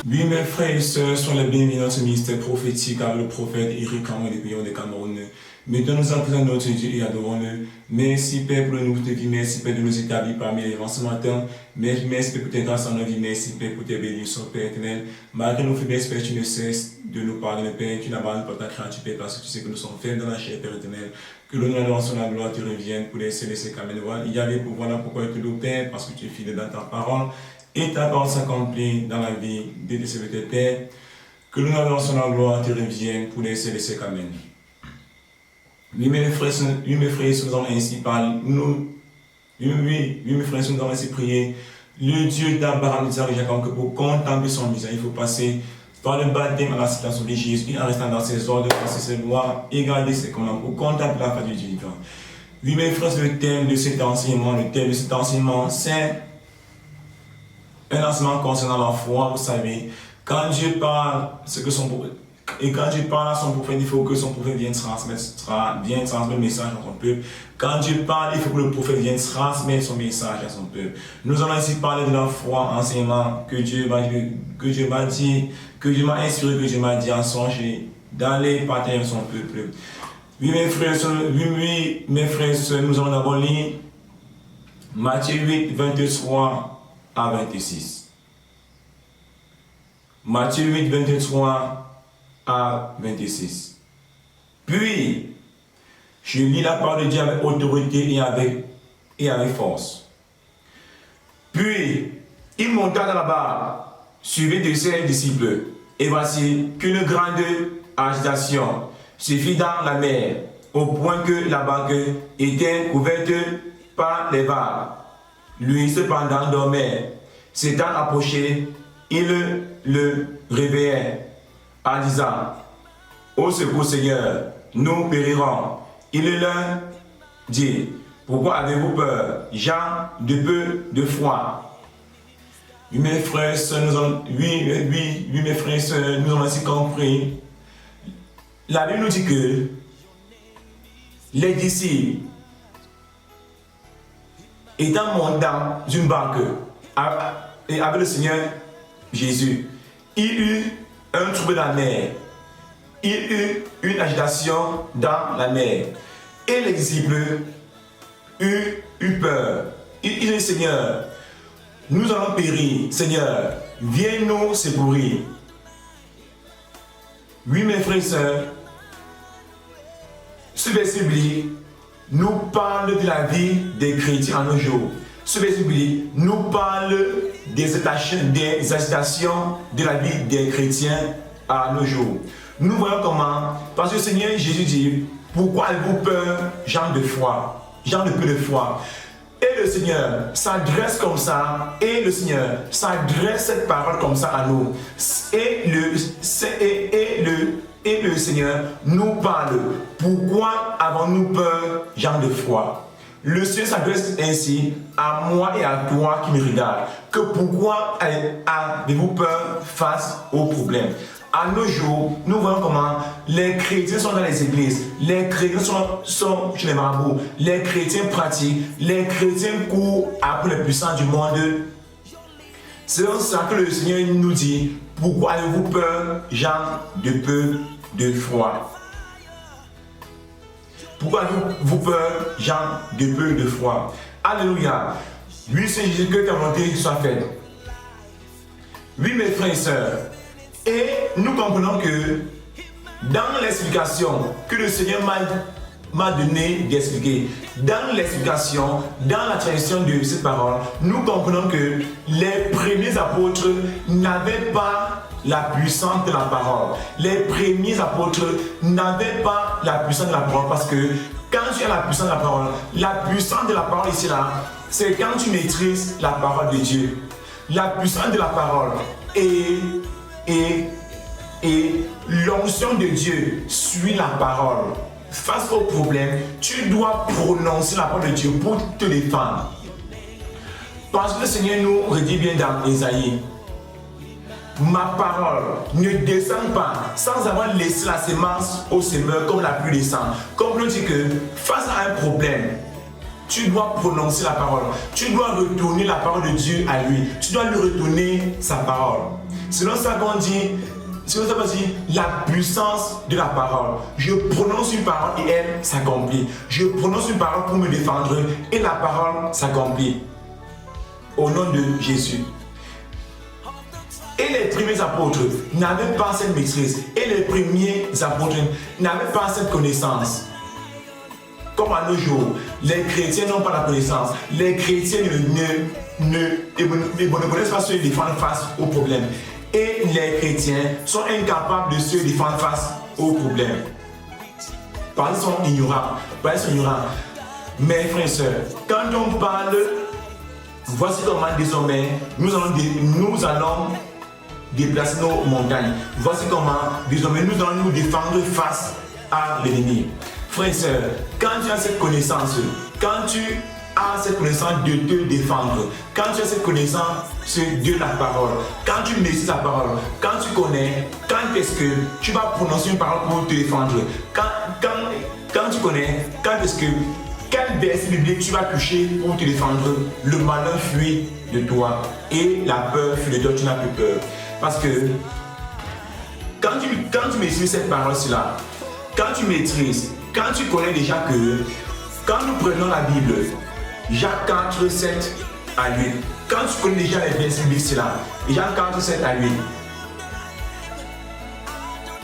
Oui, mes frères et sœurs, sont les bienvenus dans ce ministère prophétique avec le prophète Éric Cameron des prières des Cameroun. Mettons-nous en présence de notre Dieu et adorons-le. Merci Père pour le nouveau de vie, merci Père de nous établir parmi les vents ce matin. Merci Père pour tes grâces en notre vie, merci Père pour tes bénédictions, Père éternel. Malgré nos faiblesses, Père, tu ne cesses de nous parler, Père, tu n'abandonnes pas ta créature, Père, parce que tu sais que nous sommes faibles dans la chair, Père éternel. Que l'honneur, l'adoration, la gloire te reviennent pour les célestes Cameroun. Il y avait pour voilà pourquoi tu nous Père, parce que tu es fidèle dans ta parole. Et ta parole s'accomplit dans la vie de tes serviteurs, Père. Que l'honneur, l'adoration, la gloire te reviennent pour les célestes Cameroun. Oui, mes frères, nous allons ainsi parler. Oui, mes frères, nous allons ainsi prier. Le Dieu d'Abraham, Isaac et Jacob, que pour contempler son visage, il faut passer par le baptême à la citation de Jésus, en restant dans ses ordres, dans ses lois, et garder ses commandements pour contempler la face du Dieu vivant. Oui, mes frères, le thème de cet enseignement, c'est un enseignement concernant la foi. Vous savez, quand Dieu parle, quand Dieu parle à son prophète, il faut que son prophète vienne transmettre le message à son peuple. Quand Dieu parle, il faut que le prophète vienne transmettre son message à son peuple. Nous allons ici parler de la foi, enseignement que Dieu m'a dit, que Dieu m'a inspiré, que Dieu m'a dit en songe, d'aller partager avec son peuple. Oui, mes frères et sœurs, nous allons d'abord lire Matthieu 8, 23 à 26. Matthieu 8, 23 à 26. Puis, je lis la parole de Dieu avec autorité et avec force. Puis, il monta dans la barque, suivi de ses disciples, et voici qu'une grande agitation se fit dans la mer, au point que la barque était couverte par les vagues. Lui, cependant, dormait. S'étant approché, il le réveillait en disant: Au secours, Seigneur, nous périrons. Il leur dit: Pourquoi avez-vous peur, gens de peu de foi? Oui, mes frères, nous avons ainsi compris. La Bible nous dit que les disciples, étant montés dans une barque avec le Seigneur Jésus, il eut un trouble dans la mer. Il eut une agitation dans la mer. Et les disciples eu peur. Il dit: Seigneur, nous allons périr. Seigneur, viens nous secourir. Oui, mes frères et sœurs, ce verset biblique nous parle de la vie des chrétiens en nos jours. Ce verset biblique nous parle des agitations de la vie des chrétiens à nos jours. Nous voyons comment, parce que le Seigneur Jésus dit: Pourquoi avez-vous peur, gens de foi, gens de peu de foi? Et le Seigneur s'adresse comme ça, et le Seigneur s'adresse cette parole comme ça à nous. Et le Seigneur nous parle. Pourquoi avons-nous peur, gens de foi? Le Seigneur s'adresse ainsi à moi et à toi qui me regarde. Que pourquoi avez-vous peur face aux problèmes? À nos jours, nous voyons comment les chrétiens sont dans les églises, les chrétiens sont chez les marabouts, les chrétiens pratiquent, les chrétiens courent après les puissants du monde. C'est dans ça que le Seigneur nous dit: Pourquoi avez-vous peur, gens de peu de foi? Pourquoi avez-vous peur, gens de peu de foi? Alléluia. Oui, c'est Jésus, que ta volonté soit faite. Oui, mes frères et sœurs, et nous comprenons que dans l'explication que le Seigneur m'a donné d'expliquer, dans l'explication, dans la tradition de cette parole, nous comprenons que les premiers apôtres n'avaient pas la puissance de la parole. Les premiers apôtres n'avaient pas la puissance de la parole, parce que quand tu as la puissance de la puissance de la parole ici là, c'est quand tu maîtrises la parole de Dieu. La puissance de la parole et l'onction de Dieu suit la parole. Face au problème, tu dois prononcer la parole de Dieu pour te défendre. Parce que le Seigneur nous redit bien dans Ésaïe: Ma parole ne descend pas sans avoir laissé la semence au semeur comme la pluie descend. Comme on dit que face à un problème, tu dois prononcer la parole. Tu dois retourner la parole de Dieu à lui. Tu dois lui retourner sa parole. Selon ça qu'on dit, la puissance de la parole. Je prononce une parole et elle s'accomplit. Je prononce une parole pour me défendre et la parole s'accomplit. Au nom de Jésus. Et les premiers apôtres n'avaient pas cette maîtrise. Et les premiers apôtres n'avaient pas cette connaissance. Comme à nos jours, les chrétiens n'ont pas la connaissance. Les chrétiens ne connaissent pas se défendre face aux problèmes. Et les chrétiens sont incapables de se défendre face aux problèmes. Parce qu'ils sont ignorants. Mes frères et sœurs, quand on parle, voici comment désormais nous allons déplacer nos montagnes. Voici comment désormais nous allons nous défendre face à l'ennemi. Frères et sœurs, quand tu as cette connaissance, quand tu as cette connaissance de te défendre, quand tu as cette connaissance de la parole, quand tu maîtrises la parole, quand tu connais, quand est-ce que tu vas prononcer une parole pour te défendre, quand tu connais, quand est-ce que, quel verset biblique tu vas toucher pour te défendre, le malheur fuit de toi et la peur fuit de toi, tu n'as plus peur. Parce que quand tu maîtrises cette parole-là, quand tu maîtrises, quand tu connais déjà que, quand nous prenons la Bible, Jacques 4, 7 à 8, quand tu connais déjà les versets bibliques là, Jacques 4, 7 à 8,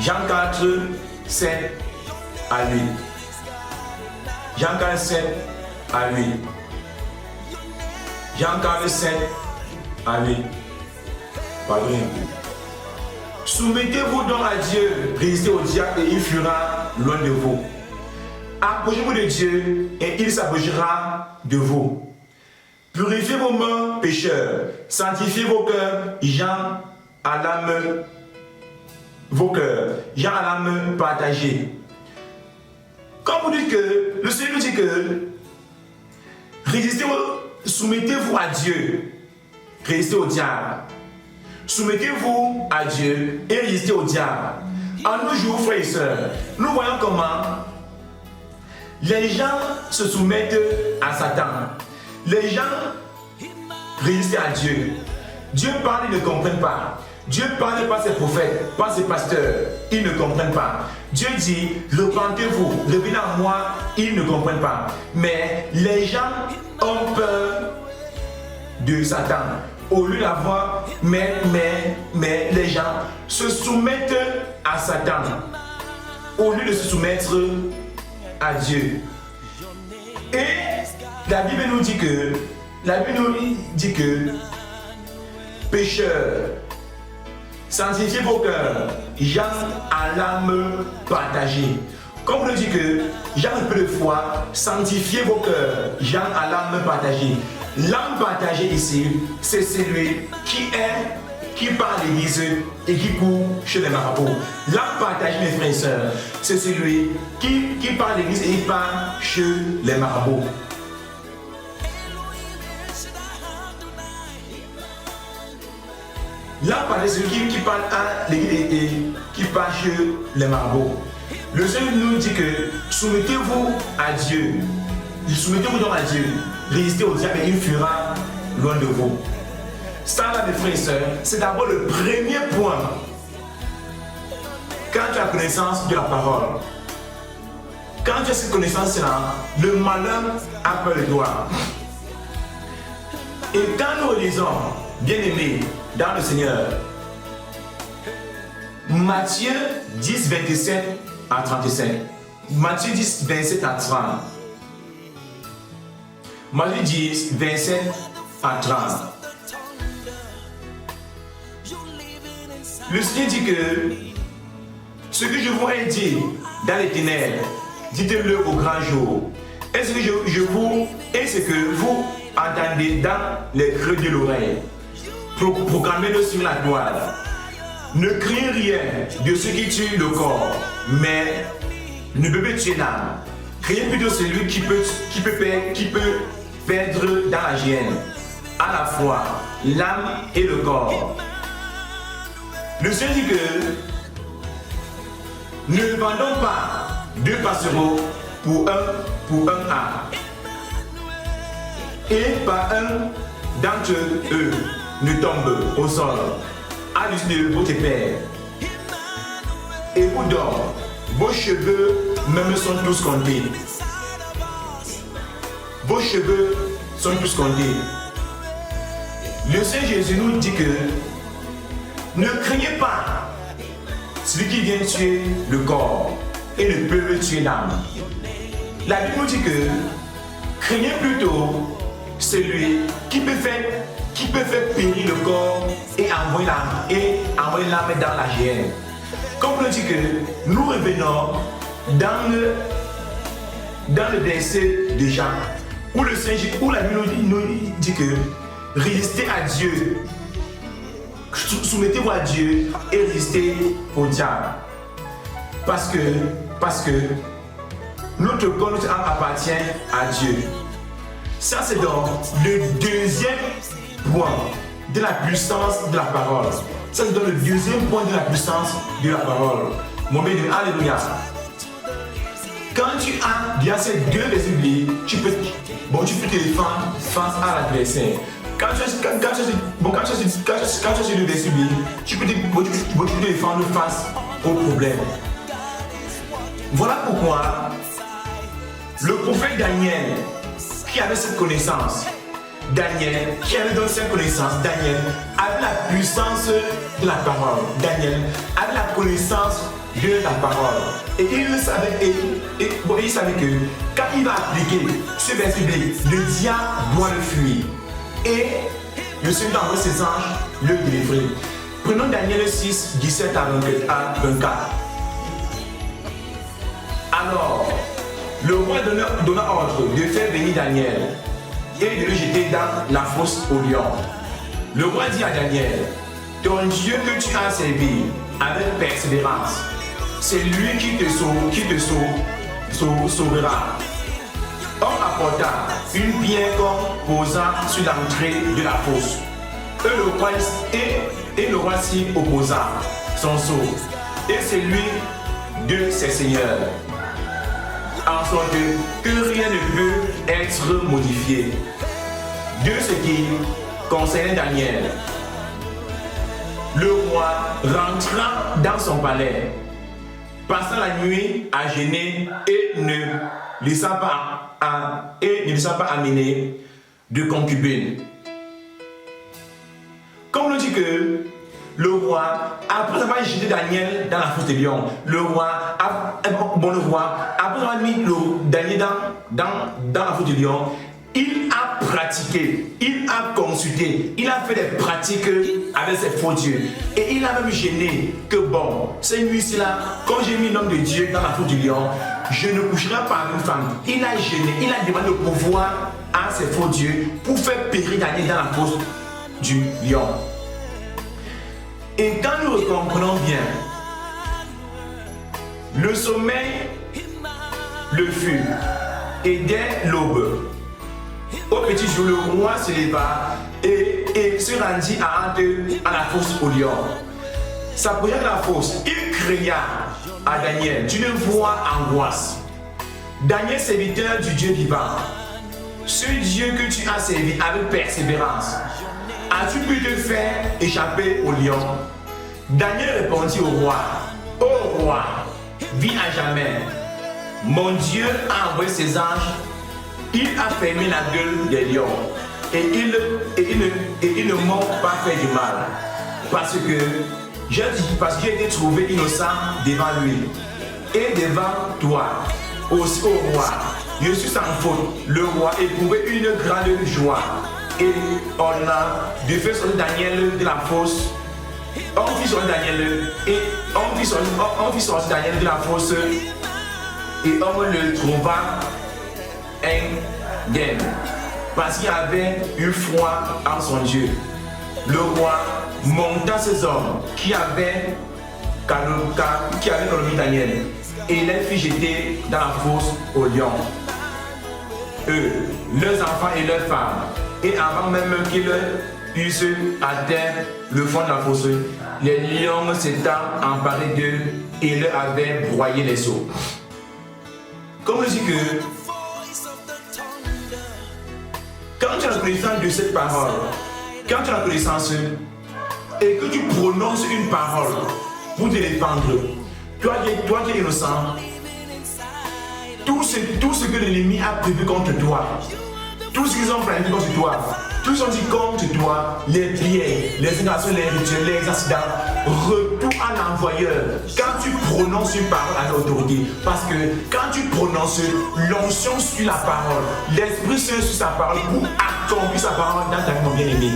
Jean 4, 7 à 8, Jean 4, 7 à 8, Jean 4, 7 à 8, pardon. Soumettez-vous donc à Dieu, résistez au diable et il fuira loin de vous. Approchez-vous de Dieu et il s'approchera de vous. Purifiez vos mains, pécheurs. Sanctifiez vos cœurs, gens à l'âme. Vos cœurs, gens à l'âme partagée. Comme vous dites que, le Seigneur nous dit que soumettez-vous à Dieu, résistez au diable. Soumettez-vous à Dieu et résistez au diable. En nos jours, frères et sœurs, nous voyons comment les gens se soumettent à Satan. Les gens résistent à Dieu. Dieu parle, ils ne comprennent pas. Dieu parle par ses prophètes, par ses pasteurs, ils ne comprennent pas. Dieu dit, repentez-vous, revenez à moi, ils ne comprennent pas. Mais les gens ont peur de Satan. Au lieu d'avoir, mais les gens se soumettent à Satan. Au lieu de se soumettre à Dieu. Et la Bible nous dit que pécheurs, sanctifiez vos cœurs, gens à l'âme partagée. Comme on nous dit que gens un peu de foi, sanctifiez vos cœurs, gens à l'âme partagée. L'âme partagée ici, c'est celui qui part à l'église et qui court chez les marabouts. L'âme partagée, mes frères et sœurs, c'est celui qui part à l'église et qui part chez les marabouts. L'âme partagée, c'est celui qui part à l'église et qui part chez les marabouts. Le Seigneur nous dit que soumettez-vous à Dieu. Soumettez-vous donc à Dieu. Résistez au diable et il fuira loin de vous. Ça, là, mes frères et sœurs, c'est d'abord le premier point. Quand tu as connaissance de la parole, quand tu as cette connaissance-là, le malheur a peur de toi. Et quand nous lisons, bien-aimés, dans le Seigneur, Matthieu 10, 27 à 37. Matthieu 10, 27 à 30. Matthieu 10, 27 à 30. Le Seigneur dit que ce que je vous ai dit dans les ténèbres, dites-le au grand jour. Et ce que vous entendez dans les creux de l'oreille, proclamez-le sur la toile. Ne criez rien de ce qui tue le corps, mais ne peut pas tuer l'âme. Criez plutôt celui qui peut perdre dans la géhenne, à la fois l'âme et le corps. Le Seigneur dit que ne vendons pas 2 passereaux pour un âne. et pas un d'entre eux ne tombe au sol à l'issue de votre père. Et vous dort, vos cheveux même sont tous comptés. Vos cheveux sont tous comptés. Le Seigneur Jésus nous dit que ne craignez pas celui qui vient tuer le corps et ne peut tuer l'âme. La Bible nous dit que craignez plutôt celui qui peut faire périr le corps et envoyer l'âme dans la géhenne. Comme on dit que nous revenons dans le verset de Jean, où la Bible nous dit que résistez à Dieu, soumettez-vous à Dieu et résistez au diable. Parce que notre corps, notre âme appartient à Dieu. Ça, c'est donc le deuxième point de la puissance de la parole. Ça, c'est donc le deuxième point de la puissance de la parole. Mon béni, alléluia. Quand tu as bien ces deux versets bibliques, tu peux te défendre face à l'adversaire. Quand tu as ces deux versets bibliques, tu peux te défendre face au problème. Voilà pourquoi le prophète Daniel, qui avait cette connaissance, Daniel avait la puissance de la parole. Daniel avait la connaissance de la parole. Et il savait que quand il va appliquer ce verset biblique, le diable doit le fuir. Et le Seigneur envoie ses anges le délivrer. Prenons Daniel 6, 17 à 24. Alors, le roi donna ordre de faire venir Daniel et de le jeter dans la fosse au lion. Le roi dit à Daniel, ton Dieu que tu as servi avec persévérance, c'est lui qui te sauvera. On apporta une pierre posant sur l'entrée de la fosse. Et le roi s'y opposa, son sceau, et c'est lui de ses seigneurs. En sorte que rien ne peut être modifié. De ce qui concernait Daniel, le roi rentra dans son palais, passant la nuit à gêner et ne laissa pas amener de concubines. Comme on dit que le roi, après avoir jeté Daniel dans la fosse des lions, après avoir mis Daniel dans la fosse des lions, il a pratiqué, il a consulté, il a fait des pratiques avec ses faux dieux. Et il a même gêné que bon, cette nuit-ci-là, quand j'ai mis l'homme de Dieu dans la fosse du lion, je ne coucherai pas avec une femme. Il a gêné, il a demandé le pouvoir à ses faux dieux pour faire périr Daniel dans la fosse du lion. Et quand nous comprenons bien, le sommeil le fut, et dès l'aube, au petit jour, le roi se leva et se rendit à la fosse au lion. S'approchant de la fosse, il cria à Daniel d'une voix angoisse. Daniel, serviteur du Dieu vivant, ce Dieu que tu as servi avec persévérance, as-tu pu te faire échapper au lion? Daniel répondit au roi, ô roi, vis à jamais. Mon Dieu a envoyé ses anges, il a fermé la gueule des lions et ils ne m'ont pas fait du mal parce que j'ai été trouvé innocent devant lui et devant toi aussi, ô roi. Je suis sans faute. Le roi éprouvait une grande joie et on a de faire sortir Daniel de la fosse. On fit sortir Daniel de la fosse et on le trouva indemne parce qu'il avait eu foi en son Dieu. Le roi monta ses hommes qui avaient calomnié Daniel et les fit jeter dans la fosse aux lions. Eux, leurs enfants et leurs femmes, et avant même qu'ils eussent atteint le fond de la fosse, les lions s'étant emparés d'eux et leur avaient broyé les os. Comme je dis que quand quand tu as la connaissance de cette parole, quand tu as la connaissance et que tu prononces une parole pour te défendre, toi qui es innocent, tout ce que l'ennemi a prévu contre toi, tout ce qu'ils ont planifié contre toi, tout ce qu'ils ont dit contre toi, les prières, les incantations, les rituels, les accidents, retourne à l'envoyeur quand tu prononces une parole à l'autorité. Parce que quand tu prononces l'onction sur la parole, l'Esprit Saint sur sa parole pour accomplir sa parole dans ta vie, mon bien-aimé.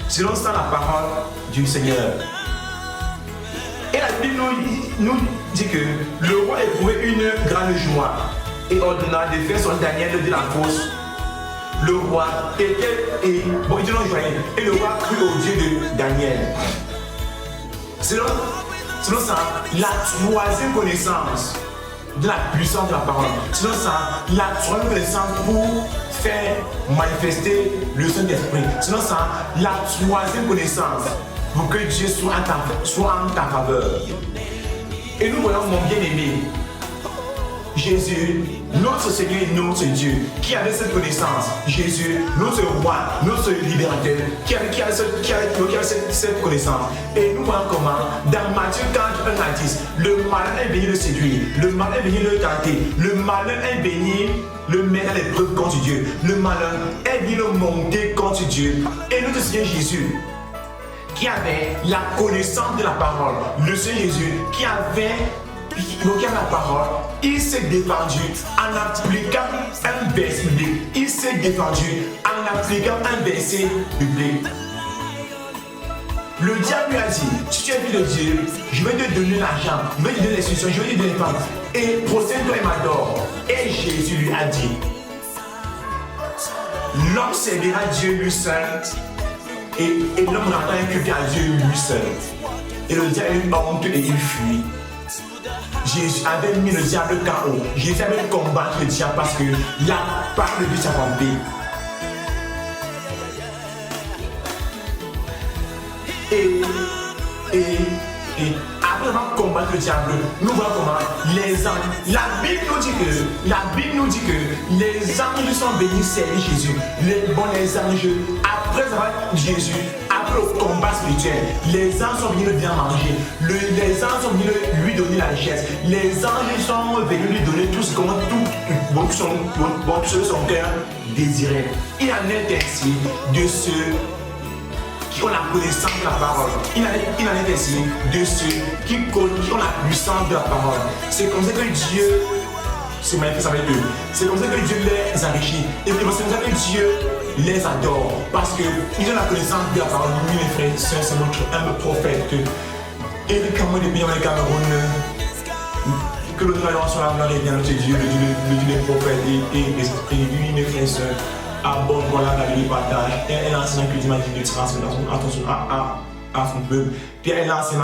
Selon ça, la parole du Seigneur. Et la Bible nous dit que le roi éprouvait une grande joie et ordonna de faire son Daniel de la fosse. Le roi était et le roi crut au Dieu de Daniel. Selon ça, la troisième connaissance de la puissance de la parole. Selon ça, la troisième connaissance pour faire manifester le Saint-Esprit. Selon ça, la troisième connaissance pour que Dieu soit en ta faveur. Et nous voyons mon bien-aimé, Jésus, notre Seigneur et notre Dieu, qui avait cette connaissance. Jésus, notre roi, notre libérateur, qui avait cette connaissance. Et nous voyons comment, dans Matthieu 41 à 10, le malin est venu le séduire, le malin est venu le tenter, le malin est venu le mettre à l'épreuve contre Dieu, le malin est venu le monter contre Dieu. Et notre Seigneur Jésus, qui avait la connaissance de la parole, le Seigneur Jésus, qui avait la parole, il s'est défendu en appliquant un verset biblique. Il s'est défendu en appliquant un verset biblique. Le diable lui a dit, si tu es fils de Dieu, je vais te donner l'argent, je vais te donner les solutions, je vais te donner les femmes. Et procède-toi et m'adore. Et Jésus lui a dit, l'homme servira Dieu lui seul, et l'homme rendra un culte à Dieu lui seul. Et le diable eut honte et il fuit. Jésus avait mis le diable KO. Jésus avait combattu le diable parce que la parole de Dieu s'accomplit. Et après avoir combattu le diable, nous voyons comment les anges, la Bible nous dit que les anges sont venus servir Jésus. Les anges, après avoir Jésus, après le combat spirituel, les anges sont venus le bien manger. Les anges sont venus lui donner la richesse. Les anges sont venus lui donner tout ce que son cœur désirait. Il en est ainsi de ceux qui ont la connaissance de la parole. Il en est ainsi de ceux qui ont la puissance de la parole. C'est comme ça que Dieu se manifeste avec eux. C'est comme ça que Dieu les enrichit. Et c'est comme ça que Dieu les adore. Parce qu'ils ont la connaissance de la parole. Lui, mes frères, c'est notre humble prophète. Et le Cameroun, les pays dans le Cameroun, que le nom soit la gloire de notre Dieu, le Dieu des prophètes. Et lui, mes frères, sœurs, abonne-toi là, la vie, partage. Et elle enseigne que Dieu m'a dit de transmettre à son peuple. Puis elle enseigne